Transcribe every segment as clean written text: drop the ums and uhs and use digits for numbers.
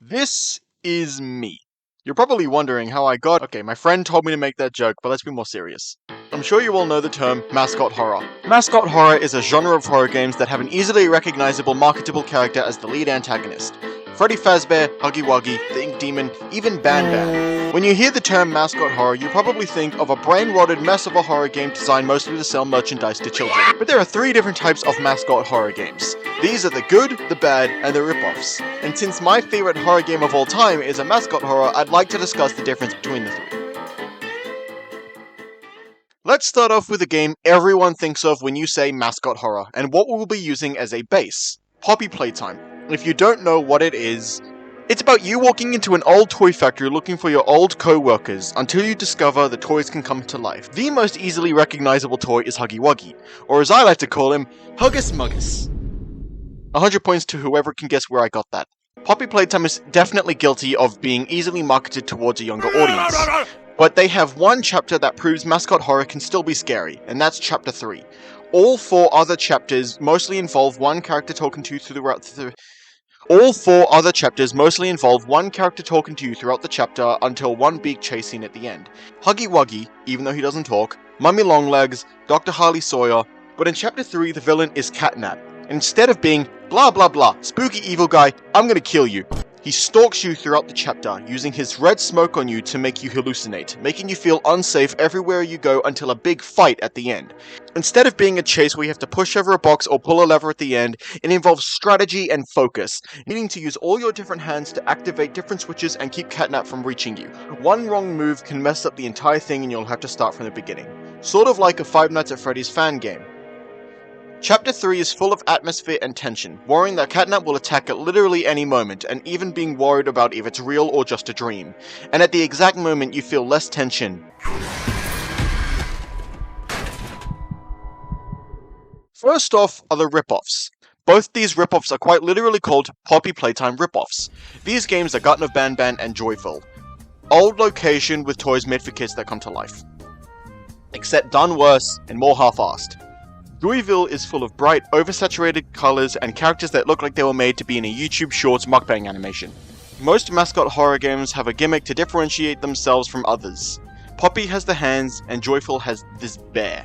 This is me. You're probably wondering how I got. Okay, my friend told me to make that joke, but let's be more serious. I'm sure you all know the term mascot horror. Mascot horror is a genre of horror games that have an easily recognizable, marketable character as the lead antagonist. Freddy Fazbear, Huggy Wuggy, the Ink Demon, even Ban Ban. When you hear the term mascot horror, you probably think of a brain-rotted mess of a horror game designed mostly to sell merchandise to children. But there are 3 different types of mascot horror games. These are the good, the bad, and the ripoffs. And since my favorite horror game of all time is a mascot horror, I'd like to discuss the difference between the 3. Let's start off with a game everyone thinks of when you say mascot horror, and what we'll be using as a base. Poppy Playtime. If you don't know what it is, it's about you walking into an old toy factory looking for your old co-workers until you discover the toys can come to life. The most easily recognizable toy is Huggy Wuggy, or as I like to call him, Huggus Muggus. 100 points to whoever can guess where I got that. Poppy Playtime is definitely guilty of being easily marketed towards a younger audience. But they have one chapter that proves mascot horror can still be scary, and that's chapter 3. All 4 other chapters mostly involve one character talking to you throughout the chapter until one big chase scene at the end. Huggy Wuggy, even though he doesn't talk, Mummy Longlegs, Dr. Harley Sawyer, but in chapter 3 the villain is Catnap. And instead of being blah blah blah, spooky evil guy, I'm gonna kill you, he stalks you throughout the chapter, using his red smoke on you to make you hallucinate, making you feel unsafe everywhere you go until a big fight at the end. Instead of being a chase where you have to push over a box or pull a lever at the end, it involves strategy and focus, needing to use all your different hands to activate different switches and keep Catnap from reaching you. One wrong move can mess up the entire thing and you'll have to start from the beginning. Sort of like a Five Nights at Freddy's fan game. Chapter 3 is full of atmosphere and tension, worrying that Catnap will attack at literally any moment, and even being worried about if it's real or just a dream. And at the exact moment you feel less tension. First off are the ripoffs. Both these ripoffs are quite literally called Poppy Playtime ripoffs. These games are Garten of Ban Ban and Joyful. Old location with toys made for kids that come to life. Except done worse and more half-assed. Joyville is full of bright, oversaturated colors and characters that look like they were made to be in a YouTube Shorts mukbang animation. Most mascot horror games have a gimmick to differentiate themselves from others. Poppy has the hands, and Joyful has this bear.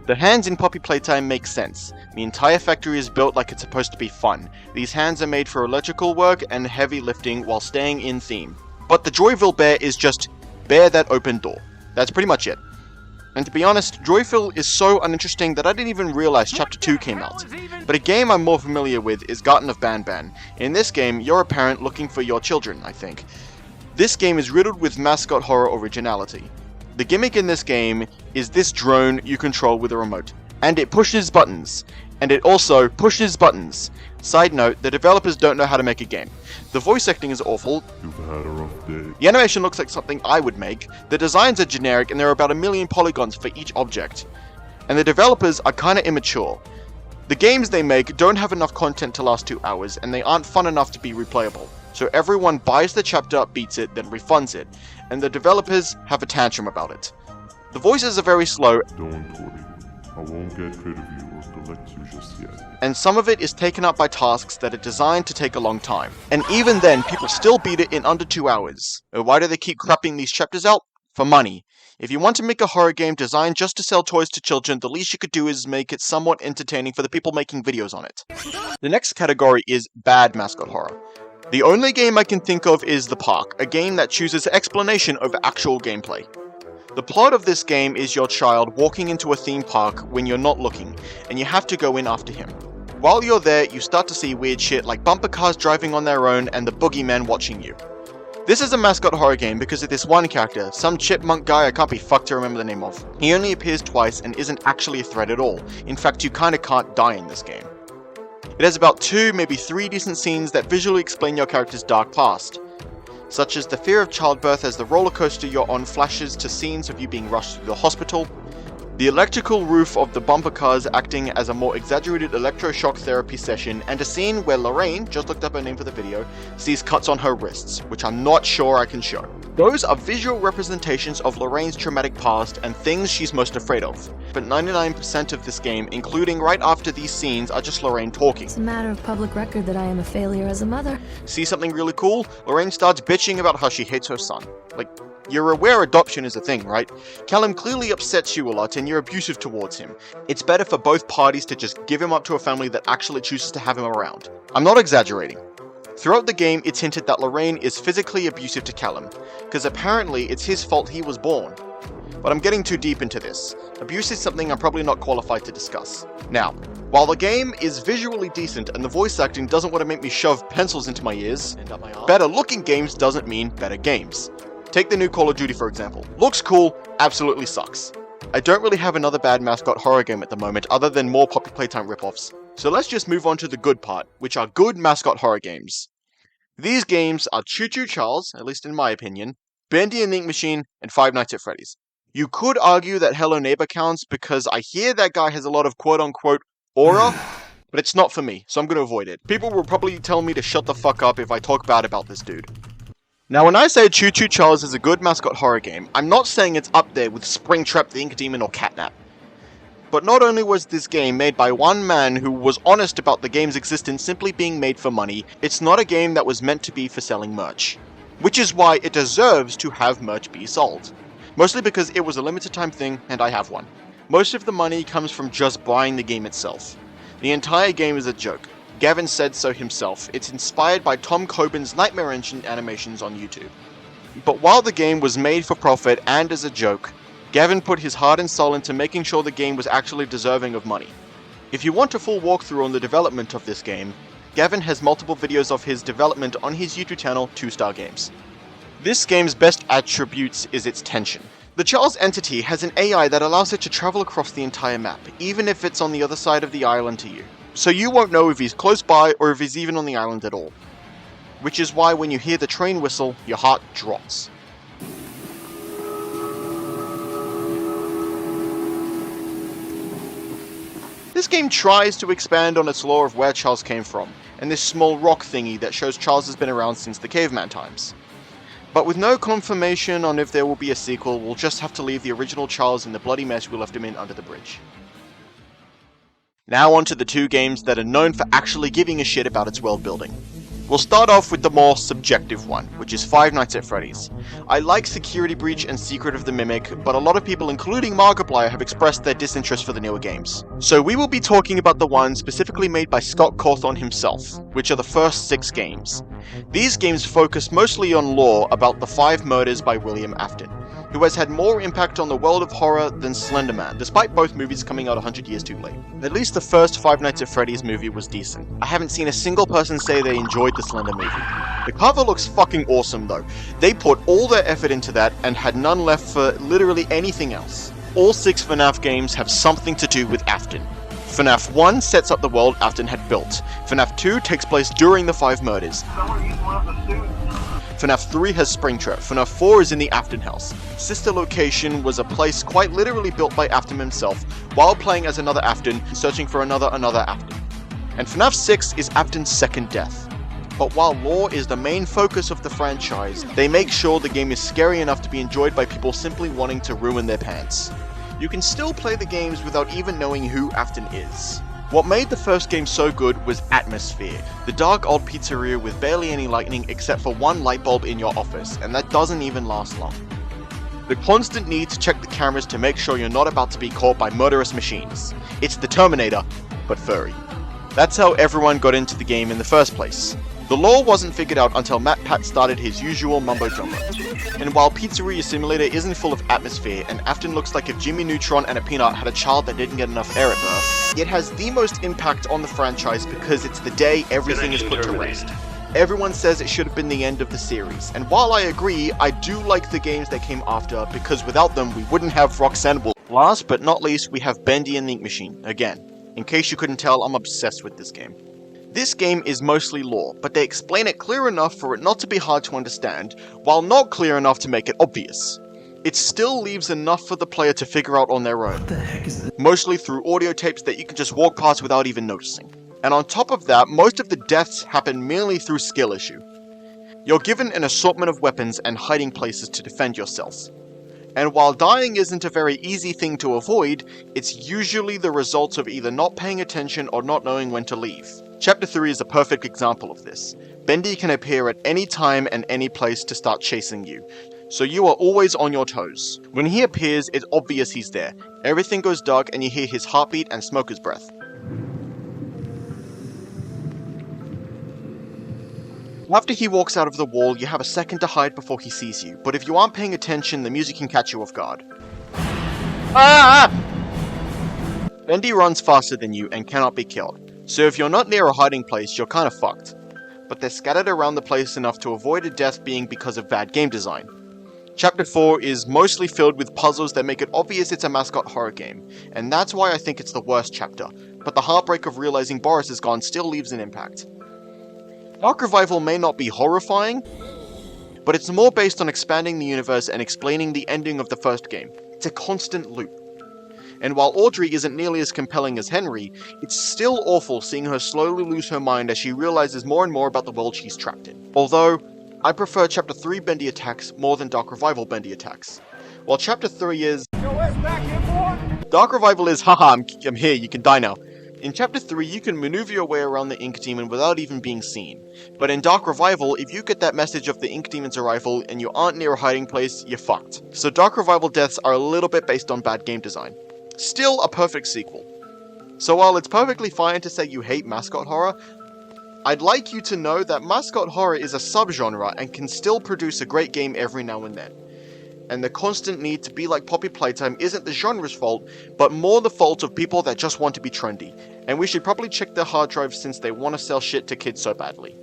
The hands in Poppy Playtime make sense. The entire factory is built like it's supposed to be fun. These hands are made for electrical work and heavy lifting while staying in theme. But the Joyville bear is just bear that open door. That's pretty much it. And to be honest, Joyful is so uninteresting that I didn't even realize Chapter 2 came out. But a game I'm more familiar with is Garten of Ban Ban. In this game, you're a parent looking for your children, I think. This game is riddled with mascot horror originality. The gimmick in this game is this drone you control with a remote. And it pushes buttons. And it also pushes buttons. Side note, the developers don't know how to make a game. The voice acting is awful. You've had a rough day. The animation looks like something I would make. The designs are generic and there are about 1 million polygons for each object. And the developers are kinda immature. The games they make don't have enough content to last 2 hours and they aren't fun enough to be replayable. So everyone buys the chapter, beats it, then refunds it. And the developers have a tantrum about it. The voices are very slow. Don't worry. I won't get rid of you or collect you just yet. And some of it is taken up by tasks that are designed to take a long time. And even then, people still beat it in under 2 hours. Why do they keep crapping these chapters out? For money. If you want to make a horror game designed just to sell toys to children, the least you could do is make it somewhat entertaining for the people making videos on it. The next category is bad mascot horror. The only game I can think of is The Park, a game that chooses explanation over actual gameplay. The plot of this game is your child walking into a theme park when you're not looking, and you have to go in after him. While you're there, you start to see weird shit like bumper cars driving on their own and the boogeyman watching you. This is a mascot horror game because of this one character, some chipmunk guy I can't be fucked to remember the name of. He only appears twice and isn't actually a threat at all. In fact, you kinda can't die in this game. It has about 2, maybe 3 decent scenes that visually explain your character's dark past, such as the fear of childbirth as the roller coaster you're on flashes to scenes of you being rushed to the hospital, The electrical roof of the bumper cars acting as a more exaggerated electroshock therapy session, and a scene where Lorraine, just looked up her name for the video, sees cuts on her wrists, which I'm not sure I can show. Those are visual representations of Lorraine's traumatic past and things she's most afraid of. But 99% of this game, including right after these scenes, are just Lorraine talking. It's a matter of public record that I am a failure as a mother. See something really cool? Lorraine starts bitching about how she hates her son. Like, you're aware adoption is a thing, right? Callum clearly upsets you a lot and you're abusive towards him. It's better for both parties to just give him up to a family that actually chooses to have him around. I'm not exaggerating. Throughout the game, it's hinted that Lorraine is physically abusive to Callum, because apparently it's his fault he was born. But I'm getting too deep into this. Abuse is something I'm probably not qualified to discuss. Now, while the game is visually decent and the voice acting doesn't want to make me shove pencils into my ears, better looking games doesn't mean better games. Take the new Call of Duty for example. Looks cool, absolutely sucks. I don't really have another bad Mascot horror game at the moment other than more Poppy Playtime ripoffs. So let's just move on to the good part, which are good Mascot horror games. These games are Choo Charles, at least in my opinion, Bendy and the Ink Machine, and Five Nights at Freddy's. You could argue that Hello Neighbor counts because I hear that guy has a lot of quote-unquote aura, but it's not for me, so I'm going to avoid it. People will probably tell me to shut the fuck up if I talk bad about this dude. Now when I say Choo Charles is a good Mascot horror game, I'm not saying it's up there with Springtrap the Ink Demon or Catnap. But not only was this game made by one man who was honest about the game's existence simply being made for money, it's not a game that was meant to be for selling merch. Which is why it deserves to have merch be sold. Mostly because it was a limited time thing, and I have one. Most of the money comes from just buying the game itself. The entire game is a joke. Gavin said so himself. It's inspired by Tom Coben's Nightmare Engine animations on YouTube. But while the game was made for profit and as a joke, Gavin put his heart and soul into making sure the game was actually deserving of money. If you want a full walkthrough on the development of this game, Gavin has multiple videos of his development on his YouTube channel, 2-Star Games. This game's best attributes is its tension. The Charles entity has an AI that allows it to travel across the entire map, even if it's on the other side of the island to you. So you won't know if he's close by or if he's even on the island at all. Which is why when you hear the train whistle, your heart drops. This game tries to expand on its lore of where Charles came from, and this small rock thingy that shows Charles has been around since the caveman times. But with no confirmation on if there will be a sequel, we'll just have to leave the original Charles in the bloody mess we left him in under the bridge. Now on to the two games that are known for actually giving a shit about its world building. We'll start off with the more subjective one, which is Five Nights at Freddy's. I like Security Breach and Secret of the Mimic, but a lot of people including Markiplier have expressed their disinterest for the newer games. So we will be talking about the ones specifically made by Scott Cawthon himself, which are the first 6 games. These games focus mostly on lore about the 5 murders by William Afton, who has had more impact on the world of horror than Slender Man, despite both movies coming out 100 years too late. At least the first Five Nights at Freddy's movie was decent. I haven't seen a single person say they enjoyed the Slender movie. The cover looks fucking awesome though. They put all their effort into that and had none left for literally anything else. All 6 FNAF games have something to do with Afton. FNAF 1 sets up the world Afton had built. FNAF 2 takes place during the 5 murders. FNAF 3 has Springtrap. FNAF 4 is in the Afton house. Sister Location was a place quite literally built by Afton himself, while playing as another Afton, searching for another Afton. And FNAF 6 is Afton's second death. But while lore is the main focus of the franchise, they make sure the game is scary enough to be enjoyed by people simply wanting to ruin their pants. You can still play the games without even knowing who Afton is. What made the first game so good was atmosphere. The dark old pizzeria with barely any lighting except for one light bulb in your office, and that doesn't even last long. The constant need to check the cameras to make sure you're not about to be caught by murderous machines. It's the Terminator, but furry. That's how everyone got into the game in the first place. The lore wasn't figured out until Matt Pat started his usual mumbo-jumbo. And while Pizzeria Simulator isn't full of atmosphere, and Afton looks like if Jimmy Neutron and a peanut had a child that didn't get enough air at birth, it has the most impact on the franchise because it's the day everything is put to rest. Everyone says it should have been the end of the series, and while I agree, I do like the games that came after because without them we wouldn't have Roxanne Wolf. Last but not least, we have Bendy and the Ink Machine. Again, in case you couldn't tell, I'm obsessed with this game. This game is mostly lore, but they explain it clear enough for it not to be hard to understand, while not clear enough to make it obvious. it still leaves enough for the player to figure out on their own. What the heck is this? Mostly through audio tapes that you can just walk past without even noticing. And on top of that, most of the deaths happen merely through skill issue. You're given an assortment of weapons and hiding places to defend yourselves. And while dying isn't a very easy thing to avoid, it's usually the result of either not paying attention or not knowing when to leave. Chapter 3 is a perfect example of this. Bendy can appear at any time and any place to start chasing you, so you are always on your toes. When he appears, it's obvious he's there. Everything goes dark and you hear his heartbeat and smoker's breath. After he walks out of the wall, you have a second to hide before he sees you, but if you aren't paying attention, the music can catch you off guard. Ah! Bendy runs faster than you and cannot be killed, so if you're not near a hiding place, you're kinda fucked. But they're scattered around the place enough to avoid a death being because of bad game design. Chapter 4 is mostly filled with puzzles that make it obvious it's a Mascot horror game, and that's why I think it's the worst chapter, but the heartbreak of realizing Boris is gone still leaves an impact. Dark Revival may not be horrifying, but it's more based on expanding the universe and explaining the ending of the first game. It's a constant loop. And while Audrey isn't nearly as compelling as Henry, it's still awful seeing her slowly lose her mind as she realizes more and more about the world she's trapped in. Although, I prefer Chapter 3 Bendy attacks more than Dark Revival Bendy attacks. While Chapter 3 is... Dark Revival is, haha, I'm here, you can die now. In Chapter 3, you can maneuver your way around the Ink Demon without even being seen. But in Dark Revival, if you get that message of the Ink Demon's arrival and you aren't near a hiding place, you're fucked. So Dark Revival deaths are a little bit based on bad game design. Still a perfect sequel. So while it's perfectly fine to say you hate Mascot horror, I'd like you to know that Mascot horror is a subgenre and can still produce a great game every now and then. And the constant need to be like Poppy Playtime isn't the genre's fault, but more the fault of people that just want to be trendy, and we should probably check their hard drives since they want to sell shit to kids so badly.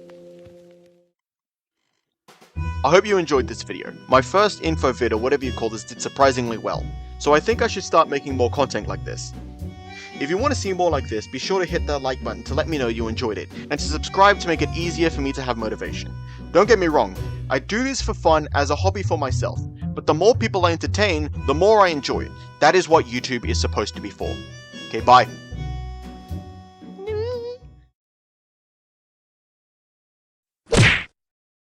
I hope you enjoyed this video. My first info vid or whatever you call this did surprisingly well, so I think I should start making more content like this. If you want to see more like this, be sure to hit that like button to let me know you enjoyed it, and to subscribe to make it easier for me to have motivation. Don't get me wrong, I do this for fun as a hobby for myself, but the more people I entertain, the more I enjoy it. That is what YouTube is supposed to be for. Okay, bye.